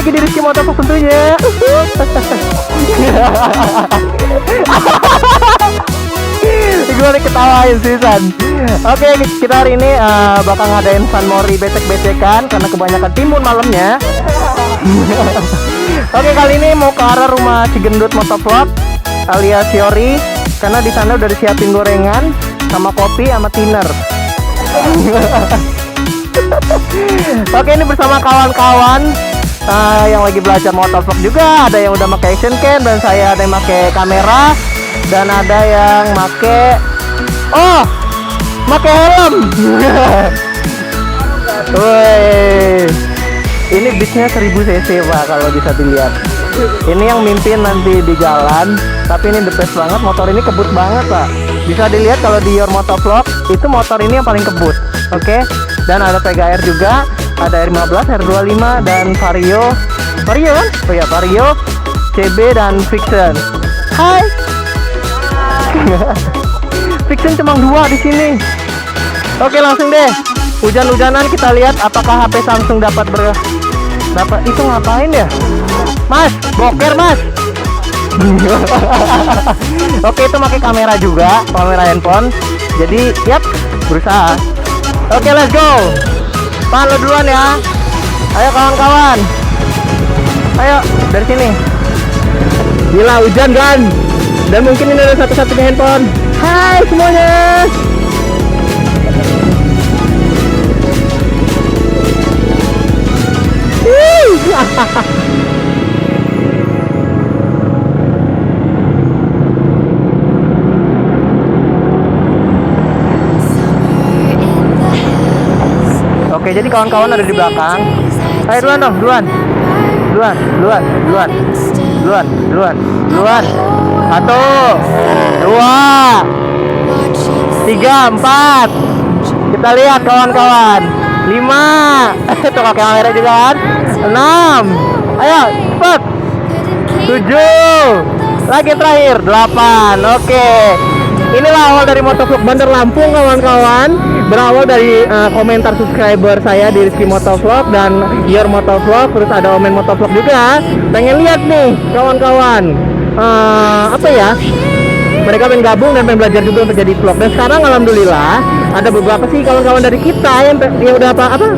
lagi di Rizky Motovlog tentunya. Gue diketawain sih San. Oke, kita hari ini bakal ngadain San Mori becek-becekan karena kebanyakan timun malamnya. Oke, kali ini mau ke arah rumah si gendut Motovlog alias Yori, karena di sana udah disiapin gorengan sama kopi sama thinner. Oke, ini bersama kawan-kawan yang lagi belajar motovlog juga. Ada yang udah pakai action cam dan saya ada yang pakai kamera dan ada yang pakai helm. Woi, ini beatnya 1000 cc Pak kalau bisa dilihat. Ini yang mimpin nanti di jalan, tapi ini the best banget. Motor ini kebut banget Pak. Bisa dilihat kalau di Your Motovlog itu motor ini yang paling kebut. Oke, dan ada PGR juga, ada R15, R25 dan Vario kan? Oh ya, Vario, CB dan Fiction. Hai. Fiction cuma 2 di sini. Oke, langsung deh. Hujan-hujanan kita lihat apakah HP Samsung dapat itu ngapain ya? Mas, boker Mas. Oke, itu pakai kamera juga, kamera handphone. Jadi, yap, berusaha. Oke, let's go. Pan lo duluan ya. Ayo kawan-kawan. Ayo dari sini. Gila, hujan kan? Dan mungkin ini ada satu-satunya handphone. Hai semuanya. Oke, jadi kawan-kawan ada di belakang. Ayo duluan dong, duluan. 1, 2, 3, 4. Kita lihat kawan-kawan. 5. Itu pakai kamera juga kan. 6. Ayo, cepet. 7. Lagi terakhir 8. Oke. Inilah awal dari Motovlog Bandar Lampung kawan-kawan. Berawal dari komentar subscriber saya di Rizky Motovlog dan Your Motovlog, terus ada Omen Motovlog juga. Pengen lihat nih kawan-kawan, apa ya? Mereka pengen gabung dan pengen belajar juga untuk jadi vlog. Dan sekarang alhamdulillah ada beberapa sih kawan-kawan dari kita yang udah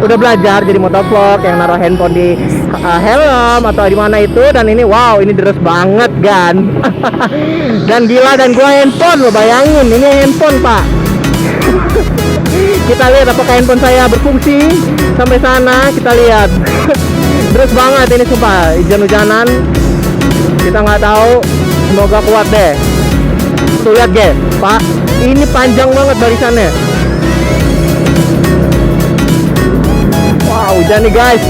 udah belajar jadi motovlog, yang naruh handphone di helm atau di mana itu. Dan ini wow, ini deres banget kan. Dan gila, dan gua handphone, lo bayangin ini handphone Pak. Kita lihat apakah handphone saya berfungsi sampai sana. Kita lihat. Terus banget ini sumpah, hujan-hujanan kita nggak tahu, semoga kuat deh. Tuh lihat guys Pak, ini panjang banget barisannya. Wow, hujan nih guys.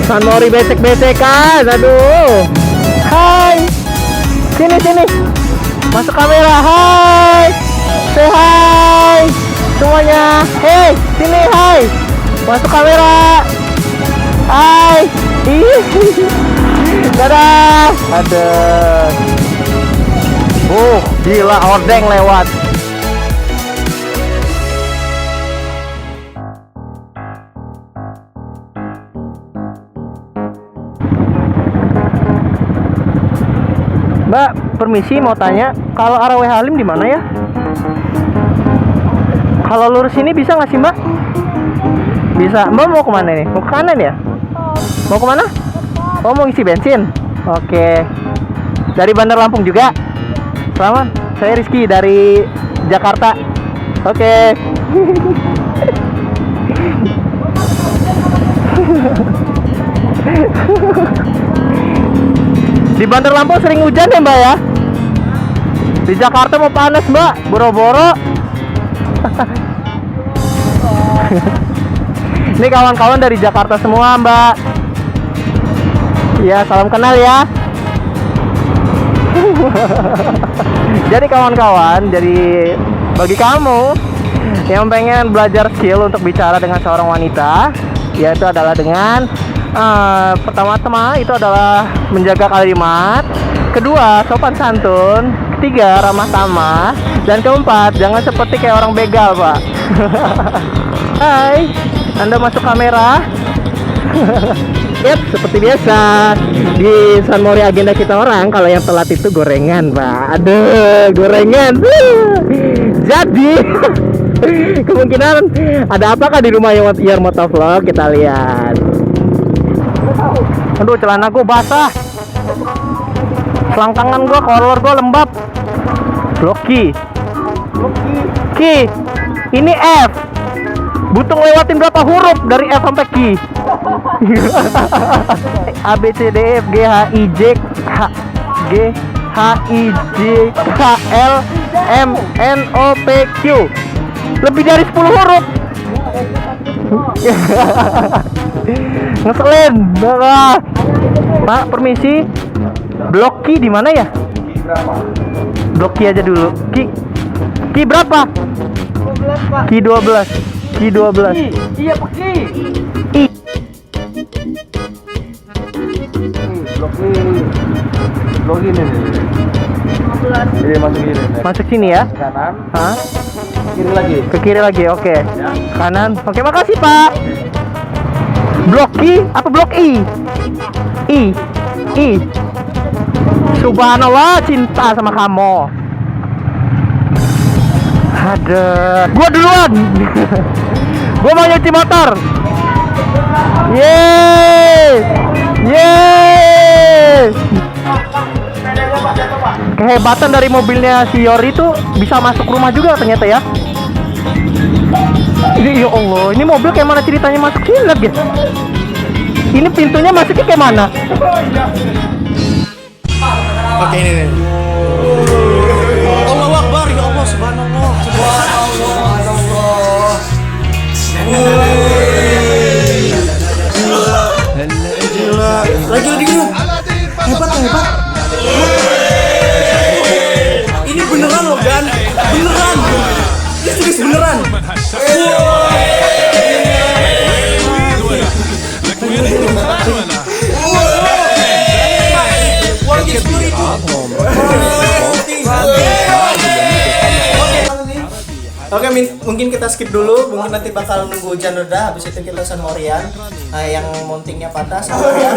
San Mori becek-becekan, aduh. Hai, sini masuk kamera. Hai, say hi semuanya. Hey, sini, hai, masuk kamera. Hai. Dadah. Aduh. Gila, ordeng lewat. Mbak, permisi mau tanya, kalau arah WH Halim di mana ya? Kalau lurus ini bisa nggak sih Mbak? Bisa. Mbak mau kemana nih? Mau ke kanan ya? Mau kemana? Oh, mau isi bensin? Oke. Dari Bandar Lampung juga? Selamat. Saya Rizky dari Jakarta. Oke. Di Bandar Lampung sering hujan ya Mbak ya? Di Jakarta mau panas Mbak, boro-boro. Ini kawan-kawan dari Jakarta semua Mbak. Ya, salam kenal ya. Jadi kawan-kawan, jadi bagi kamu yang pengen belajar skill untuk bicara dengan seorang wanita, yaitu adalah dengan pertama-tama itu adalah menjaga kalimat, kedua sopan santun, ketiga ramah tamah, dan keempat jangan seperti kayak orang begal Pak. Hai, Anda masuk kamera. Yap, seperti biasa di San Mori agenda kita orang kalau yang telat itu gorengan, Pak. Aduh, gorengan. Jadi kemungkinan ada apakah di rumah Your Motovlog? Kita lihat. Aduh, celana gue basah. Selangkangan gue, kolor gue lembab. Bloki. Ki. Ini F. Butuh lewatin berapa huruf dari F sampai Q? A B C D E F G H I J K L M N O P Q. Lebih dari 10 huruf. Ngeselin. Pak, permisi. Blok Q di mana ya? Blok Q aja dulu. Q berapa? 12, Pak. Q 12. Iya, Pak. I. Blok ini nih. 15. Jadi masuk ini. Masuk sini ya? Kanan. Hah? Kiri lagi. Ke kiri lagi, oke. Ya. Kanan. Oke, makasih, Pak. Blok I apa blok I? I. Subhanallah, cinta sama kamu. Ada. Gua duluan. Gua mau nyuci motor. Yeay. Kehebatan dari mobilnya si Yori itu bisa masuk rumah juga ternyata ya. Ini ya Allah, ini mobil kayak mana ceritanya masuk sini lagi? Ini pintunya masuknya kayak mana? Oke, ini nih. Allahu Akbar, ya Allah, subhanallah. Lagi. Hebat. Ini beneran loh, Gan. Beneran. Ini serius beneran. Oke, mungkin kita skip dulu. Mungkin nanti bakal nunggu hujan reda. Habis itu kita San Morian. Yang mountingnya patah sama ya.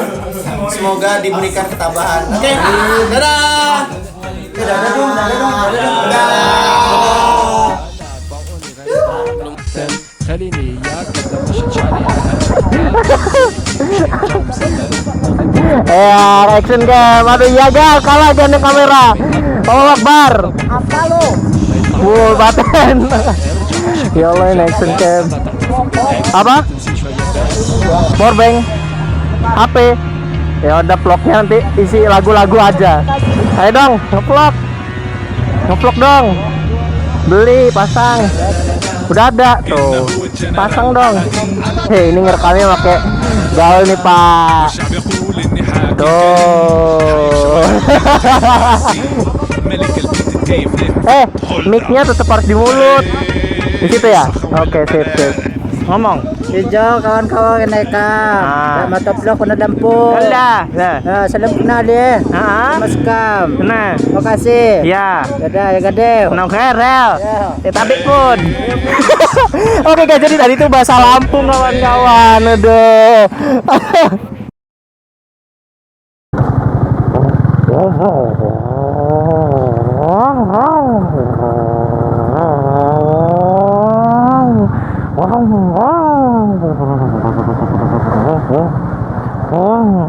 Semoga diberikan ketabahan. Oke, dadah. Dadah dong. خليني اياك بدنا مشي عليها Action cam. Aduh, iya gal, kalah gandeng kamera. Allahu Akbar. Apa lu? Full button. Ya Allah, ini action cam. Apa? Powerbank. HP. Ya udah, vlognya nanti isi lagu-lagu aja. Ayo dong, nge-vlog dong. Beli, pasang. Udah ada tuh, pasang dong. Hei, ini ngerekamnya pakai gaul nih, Pak. Tuh. Mic-nya tetap harus di mulut. Di situ ya? Oke, sip. Ngomong. Hijau kawan-kawan neka. Motovlog kena dampung. Dah. Salam kenal deh. Mas Kam. Nah. Makasih. Ya. Dadah ya gadeu. Menang kerel. Ya. Tapi pun. Oke guys, jadi tadi itu bahasa Lampung kawan-kawan. Aduh.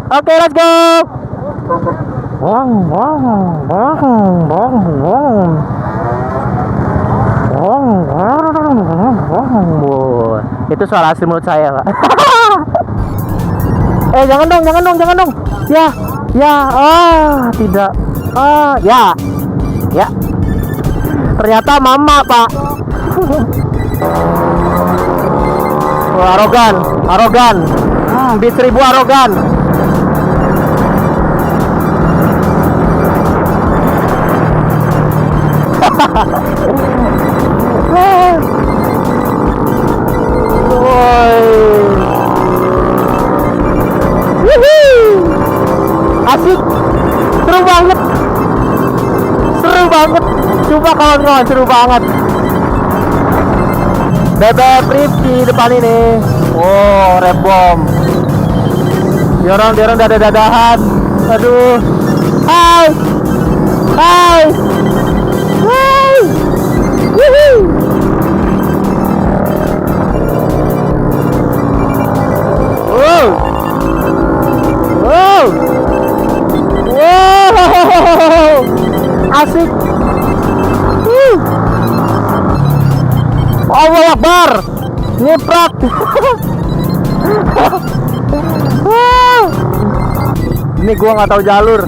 Oke, let's go. Itu suara asli mulut saya, Pak. Jangan dong. Ya. Tidak. Ya. Ternyata mama, Pak. Arogan. Beat 1000 arogan. Asik, seru banget. Coba kawan-kawan, seru banget. Bebek Rifki depan ini. Oh, rap bomb. Dia orang dada-dadahan. Aduh. Hai. Hai. Hai. Wuhu. Wow. Wow. Wow. Asik. Allah Akbar. Nyiprat. Ini gua nggak tahu jalur.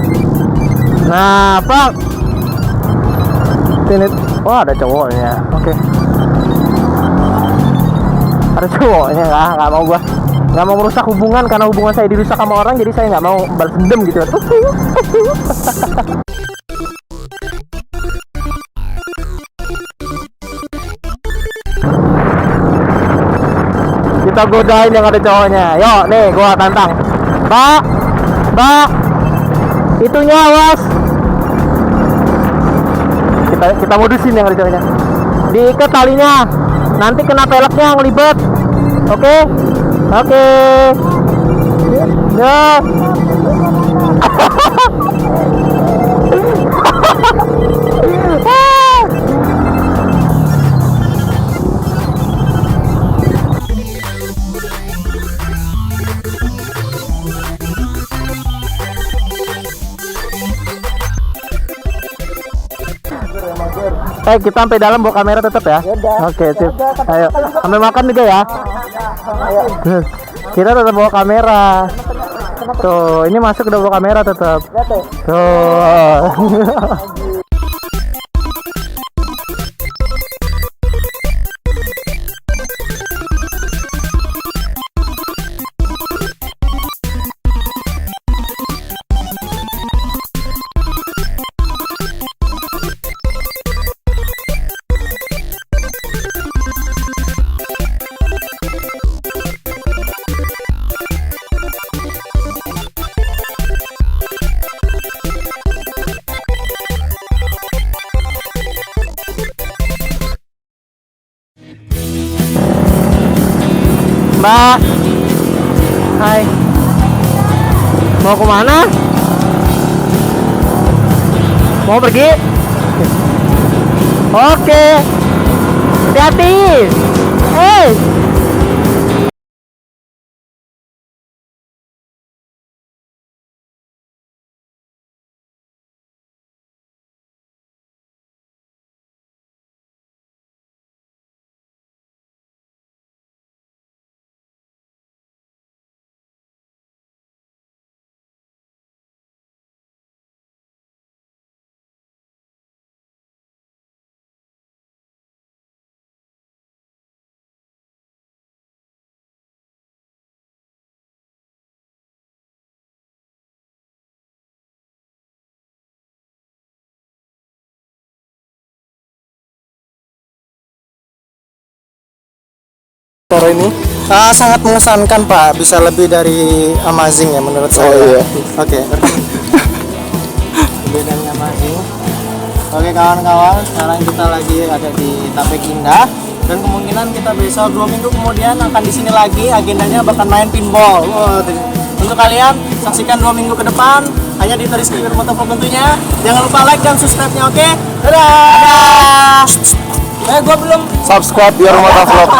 Nah, Pak. Sini. Oh, ada cowoknya. Oke. Ada cowoknya, nggak mau gua. Nggak mau merusak hubungan, karena hubungan saya dirusak sama orang, jadi saya nggak mau balas dendam gitu. Kita godain yang ada cowoknya. Yuk, nih gua tantang. Mbak, itunya awas. Kita modusin yang ada cowoknya. Diikat talinya. Nanti kena peleknya ngelibet. Oke? Oke. Ya. Kita sampai dalam bawa kamera tetap ya. Oke, sip. Ayo, sampai makan juga ya. Kita tetap bawa kamera. Tuh, ini masuk udah bawa kamera tetap. Tuh. Mbak, hai, mau kemana? Mau pergi? Oke, hati-hati. Hey. Ini sangat mengesankan Pak, bisa lebih dari amazing ya menurut saya. iya. Oke. Lebih dari amazing. Oke kawan-kawan, sekarang kita lagi ada di Tapek Indah dan kemungkinan kita besok 2 minggu kemudian akan di sini lagi, agendanya bakal main pinball. Untuk kalian saksikan 2 minggu ke depan hanya di Rizky Motovlog tentunya. Jangan lupa like dan subscribe-nya, oke? Dadah. Gua belum Subscribe biar Motovlog.